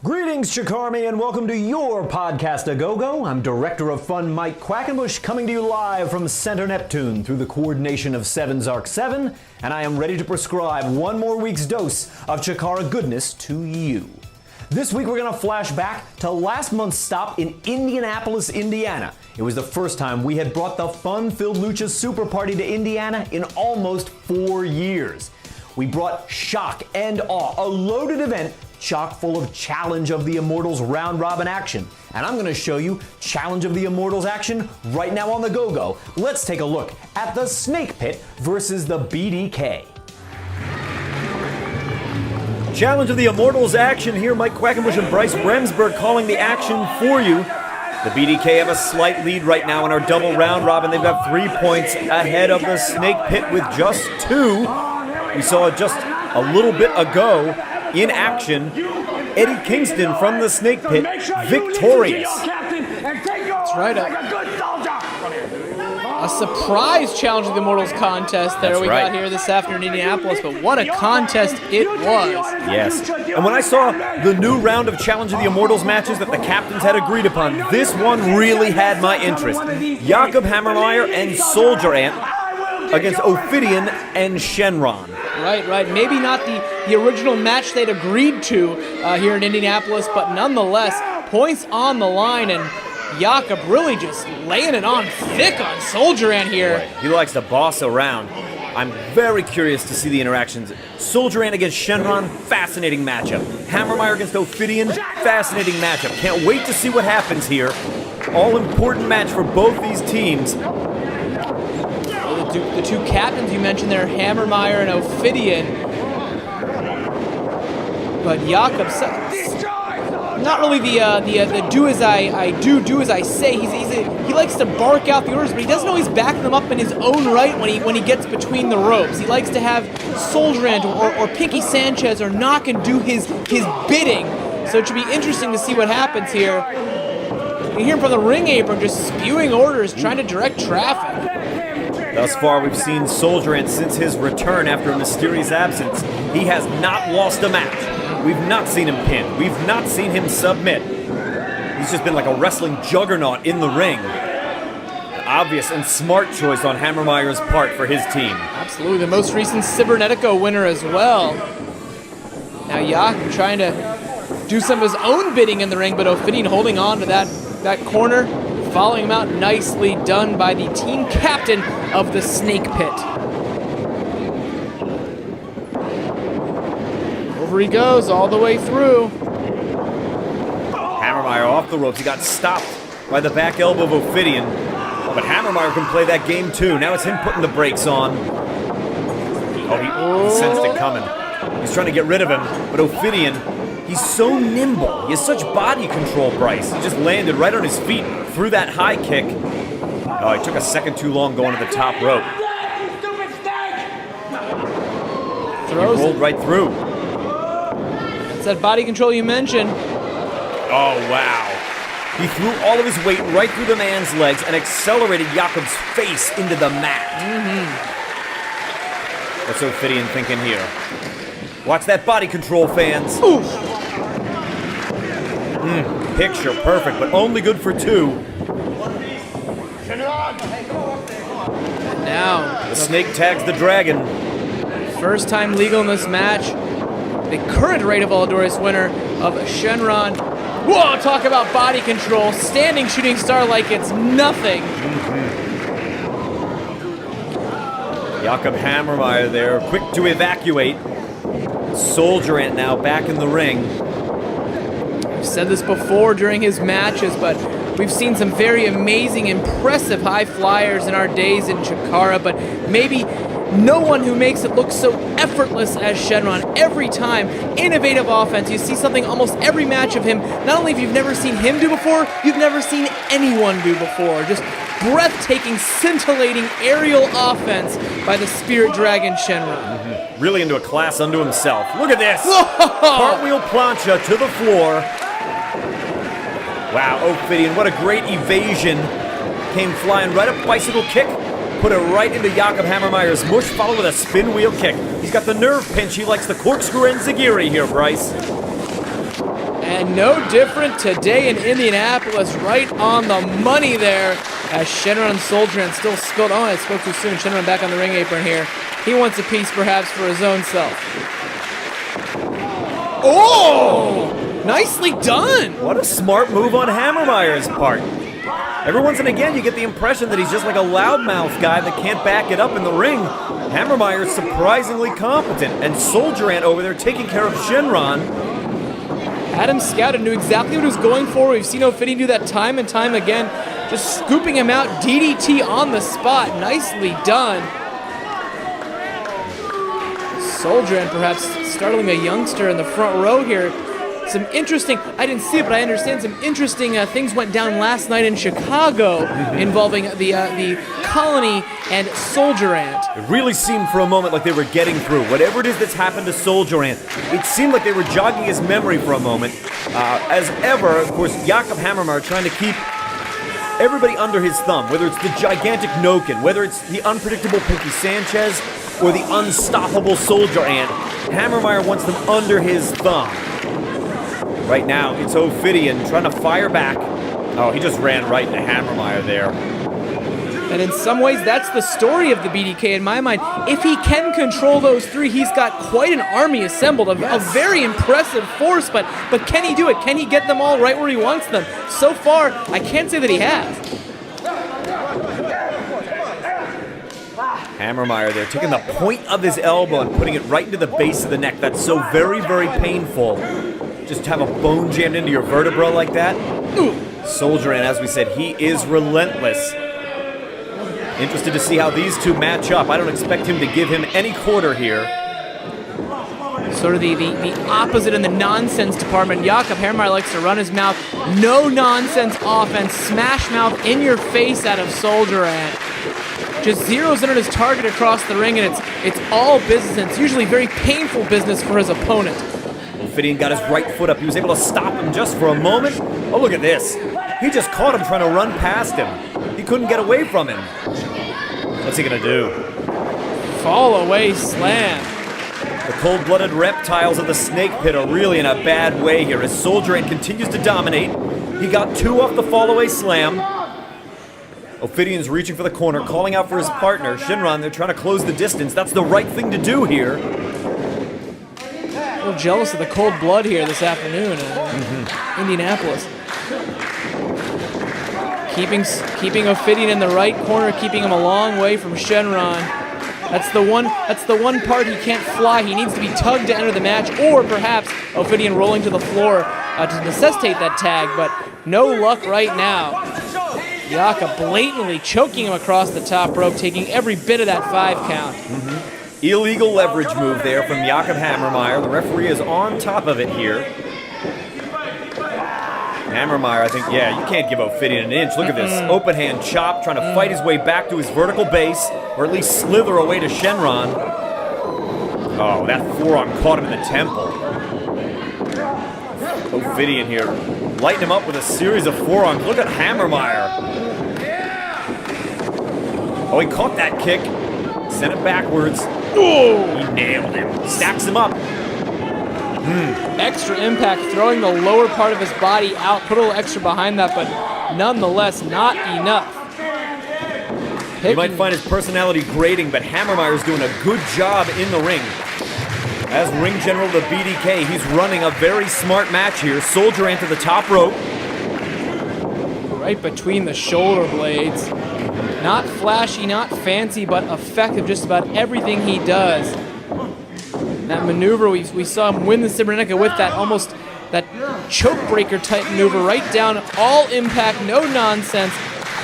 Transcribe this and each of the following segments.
Greetings, CHIKARA, and welcome to your podcast, A Go-Go. I'm Director of Fun Mike Quackenbush, coming to you live from Center Neptune through the coordination of 7's Arc 7, and I am ready to prescribe one more week's dose of CHIKARA goodness to you. This week we're going to flash back to last month's stop in Indianapolis, Indiana. It was the first time we had brought the fun-filled Lucha Super Party to Indiana in almost 4 years. We brought shock and awe, a loaded event chock full of Challenge of the Immortals round-robin action. And I'm going to show you Challenge of the Immortals action right now on the Go-Go. Let's take a look at the Snake Pit versus the BDK. Challenge of the Immortals action here. Mike Quackenbush and Bryce Remsburg calling the action for you. The BDK have a slight lead right now in our double round-robin. They've got 3 points ahead of the Snake Pit with just 2. We saw just a little bit ago in action, Eddie Kingston from the Snake Pit, victorious. That's right. A surprise Challenge of the Immortals contest there got here this afternoon in Indianapolis, but what a contest it was. Yes. And when I saw the new round of Challenge of the Immortals matches that the captains had agreed upon, this one really had my interest. Jakob Hammermeier and Soldier Ant against Ophidian and Shynron. Right. Maybe not the original match they'd agreed to here in Indianapolis, but nonetheless, points on the line, and Jakob really just laying it on thick on Soldier Ant here. Right. He likes to boss around. I'm very curious to see the interactions. Soldier Ant against Shynron, fascinating matchup. Hammermeier against Ophidian, fascinating matchup. Can't wait to see what happens here. All important match for both these teams. The two captains you mentioned there, Hammermeier and Ophidian. But Jakob, not really the do as I do as I say. He likes to bark out the orders, but he doesn't always back them up in his own right when he gets between the ropes. He likes to have Soldier Ant or Pinky Sanchez or Knock and do his bidding. So it should be interesting to see what happens here. You hear him from the ring apron just spewing orders, trying to direct traffic. Thus far, we've seen Soldier Ant since his return after a mysterious absence. He has not lost a match. We've not seen him pin. We've not seen him submit. He's just been like a wrestling juggernaut in the ring. An obvious and smart choice on Hammermeier's part for his team. Absolutely, the most recent Cybernetico winner as well. Now Jakob trying to do some of his own bidding in the ring, but Ophidian holding on to that corner. Following him out, nicely done by the team captain of the Snake Pit. Over he goes, all the way through. Hammermeier off the ropes. He got stopped by the back elbow of Ophidian. But Hammermeier can play that game too. Now it's him putting the brakes on. Oh, he sensed it coming. He's trying to get rid of him, but Ophidian, he's so nimble. He has such body control, Bryce. He just landed right on his feet through that high kick. Oh, he took a second too long going to the top rope. He rolled right through. That's that body control you mentioned. Oh, wow. He threw all of his weight right through the man's legs and accelerated Jakob's face into the mat. What's Ophidian thinking here? Watch that body control, fans. Oof. Picture perfect, but only good for 2. And now, the snake tags the dragon. First time legal in this match. The current Rey de Voladores winner of Shynron. Whoa, talk about body control. Standing shooting star like it's nothing. Jakob Hammermeier there, quick to evacuate. Soldier Ant now back in the ring. I've said this before during his matches, but we've seen some very amazing, impressive high flyers in our days in CHIKARA, but maybe no one who makes it look so effortless as Shynron. Every time, innovative offense. You see something almost every match of him. Not only have you never seen him do before, you've never seen anyone do before. Just breathtaking, scintillating aerial offense by the Spirit Dragon Shynron. Really into a class unto himself. Look at this! Cartwheel plancha to the floor. Wow, Ophidian, what a great evasion. Came flying right up, bicycle kick. Put it right into Jakob Hammermeier's mush, followed with a spin wheel kick. He's got the nerve pinch. He likes the corkscrew and Zagiri here, Bryce. And no different today in Indianapolis, right on the money there. As Shynron Soldier Ant still spilled. Oh, I spoke too soon. Shynron back on the ring apron here. He wants a piece perhaps for his own self. Oh! Nicely done! What a smart move on Hammermeier's part. Every once and again, you get the impression that he's just like a loudmouth guy that can't back it up in the ring. Hammermeier's surprisingly competent, and Soldier Ant over there taking care of Shynron. Adam scouted, knew exactly what he was going for. We've seen Ophidian do that time and time again, just scooping him out, DDT on the spot. Nicely done. Soldier Ant perhaps startling a youngster in the front row here. Some interesting, I didn't see it, but I understand some interesting things went down last night in Chicago involving the Colony and Soldier Ant. It really seemed for a moment like they were getting through. Whatever it is that's happened to Soldier Ant, it seemed like they were jogging his memory for a moment. As ever, of course, Jakob Hammermeier trying to keep everybody under his thumb, whether it's the gigantic Noken, whether it's the unpredictable Pinky Sanchez, or the unstoppable Soldier Ant. Hammermeier wants them under his thumb. Right now, it's Ophidian trying to fire back. Oh, he just ran right into Hammermeier there. And in some ways, that's the story of the BDK in my mind. If he can control those three, he's got quite an army assembled, a very impressive force, but can he do it? Can he get them all right where he wants them? So far, I can't say that he has. Hammermeier there, taking the point of his elbow and putting it right into the base of the neck. That's so very, very painful. Just have a bone jammed into your vertebra like that. Soldier Ant, as we said, he is relentless. Interested to see how these two match up. I don't expect him to give him any quarter here. Sort of the opposite in the nonsense department. Jakob Hammermeier likes to run his mouth. No nonsense offense. Smash mouth in your face out of Soldier Ant. Just zeroes in on his target across the ring, and it's all business, and it's usually very painful business for his opponent. Ophidian got his right foot up. He was able to stop him just for a moment. Oh, look at this. He just caught him trying to run past him. He couldn't get away from him. What's he gonna do? Fall away slam. The cold-blooded reptiles of the snake pit are really in a bad way here as Soldier Ant continues to dominate. He got two off the fall-away slam. Ophidian's reaching for the corner, calling out for his partner. Shynron, they're trying to close the distance. That's the right thing to do here. A little jealous of the cold blood here this afternoon in Indianapolis. Keeping Ophidian in the right corner, keeping him a long way from Shynron. That's the one part he can't fly. He needs to be tugged to enter the match, or perhaps Ophidian rolling to the floor to necessitate that tag, but no luck right now. Jakob blatantly choking him across the top rope, taking every bit of that 5 count. Illegal leverage move there from Jakob Hammermeier. The referee is on top of it here. Hammermeier, I think, yeah, you can't give Ophidian an inch. Look at this open hand chop, trying to fight his way back to his vertical base, or at least slither away to Shynron. Oh, that forearm caught him in the temple. Ophidian here, lighting him up with a series of forearms. Look at Hammermeier. Oh, he caught that kick. Sent it backwards. Oh, he nailed him. Stacks him up. Extra impact, throwing the lower part of his body out. Put a little extra behind that, but nonetheless, not enough. You might find his personality grating, but Hammermeier's doing a good job in the ring. As ring general of the BDK, he's running a very smart match here. Soldier Ant to the top rope. Right between the shoulder blades. Not flashy, not fancy, but effective just about everything he does. That maneuver, we saw him win the Cybernetica with that choke breaker type maneuver, right down, all impact, no nonsense.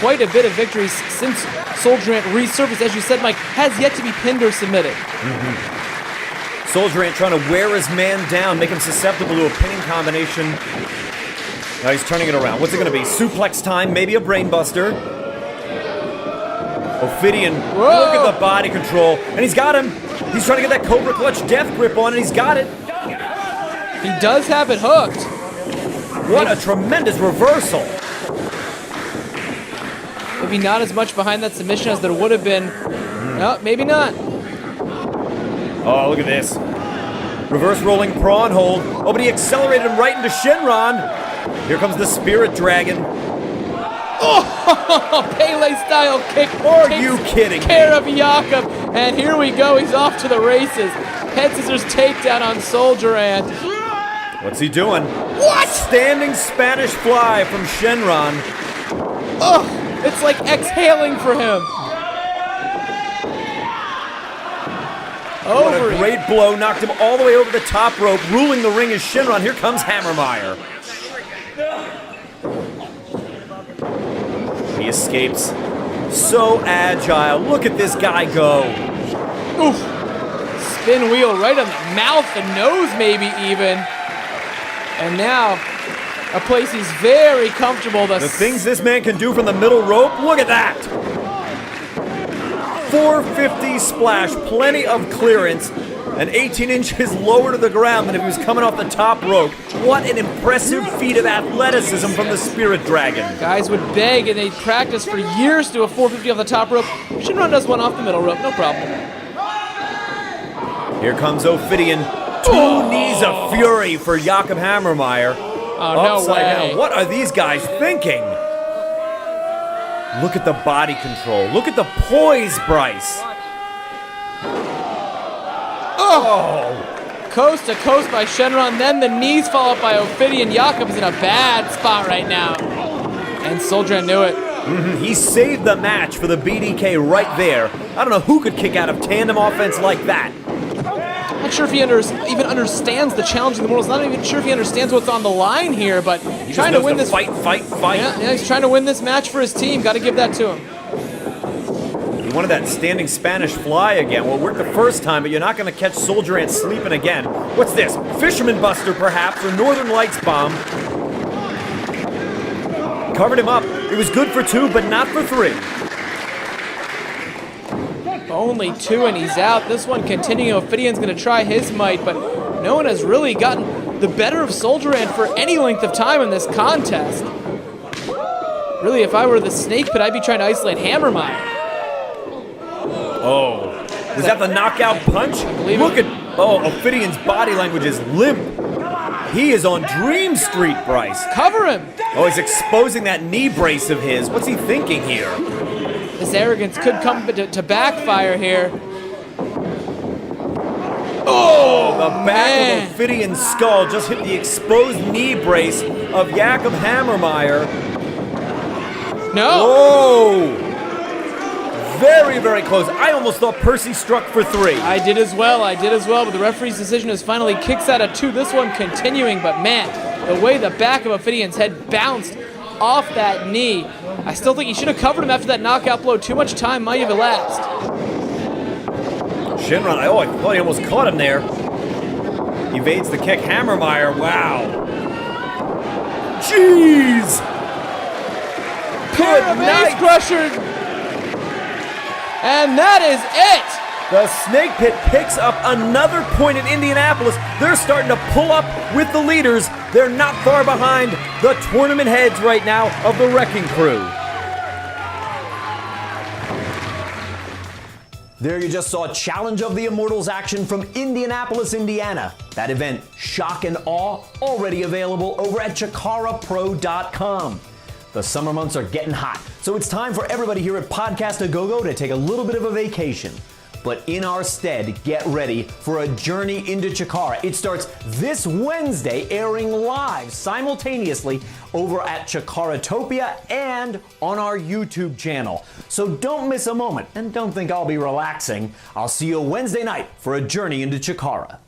Quite a bit of victories since Soldier Ant resurfaced, as you said, Mike, has yet to be pinned or submitted. Soldier Ant trying to wear his man down, make him susceptible to a pinning combination. Now he's turning it around. What's it going to be? Suplex time, maybe a brainbuster. Ophidian, look at the body control, and he's got him. He's trying to get that Cobra Clutch death grip on, and he's got it. He does have it hooked. What a tremendous reversal. Maybe not as much behind that submission as there would have been. No, maybe not. Oh, look at this. Reverse rolling prawn hold. Oh, but he accelerated him right into Shynron. Here comes the Spirit Dragon. Oh, Pele-style kick. Are you kidding me? Care of Jakob. And here we go. He's off to the races. Head scissors takedown on Soldier Ant. What's he doing? What? Standing Spanish fly from Shynron. Oh, it's like exhaling for him. What a great blow. Knocked him all the way over the top rope. Ruling the ring is Shynron. Here comes Hammermeier. He escapes. So agile. Look at this guy go. Oof. Spin wheel right on the mouth, the nose maybe even. And now, a place he's very comfortable. The things this man can do from the middle rope, look at that. 450 splash, plenty of clearance, and 18 inches lower to the ground than if he was coming off the top rope. What an impressive feat of athleticism from the Spirit Dragon. Guys would beg and they'd practice for years to do a 450 off the top rope. Shynron does one off the middle rope, no problem. Here comes Ophidian. Two knees of fury for Jakob Hammermeier. Oh, no way. Down. What are these guys thinking? Look at the body control. Look at the poise, Bryce. Oh! Coast to coast by Shynron, then the knees fall up by Ophidian. Jakob is in a bad spot right now. And Soldier Ant knew it. He saved the match for the BDK right there. I don't know who could kick out of tandem offense like that. Not sure if he even understands the challenge in the Immortals. Not even sure if he understands what's on the line here, but He trying to win this fight. Yeah, he's trying to win this match for his team. Got to give that to him. He wanted that standing Spanish fly again. Well, it worked the first time, but you're not going to catch Soldier Ant sleeping again. What's this? Fisherman Buster, perhaps, or Northern Lights Bomb. Covered him up. It was good for 2, but not for 3. Only 2 and he's out. This one continuing. Ophidian's going to try his might, but no one has really gotten the better of Soldier Ant for any length of time in this contest. Really, if I were the snake pit, I'd be trying to isolate Hammermeier. Oh, was that the knockout punch? Look at, Ophidian's body language is limp. He is on Dream Street, Bryce. Cover him. Oh, he's exposing that knee brace of his. What's he thinking here? His arrogance could come to backfire here. Oh, the back of Ophidian's skull just hit the exposed knee brace of Jakob Hammermeier. No. Whoa. Very, very close. I almost thought Percy struck for 3. I did as well, but the referee's decision is finally kicks out at 2. This one continuing, but man, the way the back of Ophidian's head bounced off that knee. I still think he should have covered him after that knockout blow. Too much time might have elapsed. Shynron, I thought he almost caught him there. Evades the kick. Hammermeier, wow. Jeez! Good night! Ace crusher! And that is it! The Snake Pit picks up another point in Indianapolis. They're starting to pull up with the leaders. They're not far behind the tournament heads right now of the Wrecking Crew. There you just saw Challenge of the Immortals action from Indianapolis, Indiana. That event, Shock and Awe, already available over at CHIKARAPro.com. The summer months are getting hot, so it's time for everybody here at Podcast A Go-Go to take a little bit of a vacation. But in our stead, get ready for a journey into Chikara. It starts this Wednesday, airing live simultaneously over at Chikaratopia and on our YouTube channel. So don't miss a moment, and don't think I'll be relaxing. I'll see you Wednesday night for a journey into Chikara.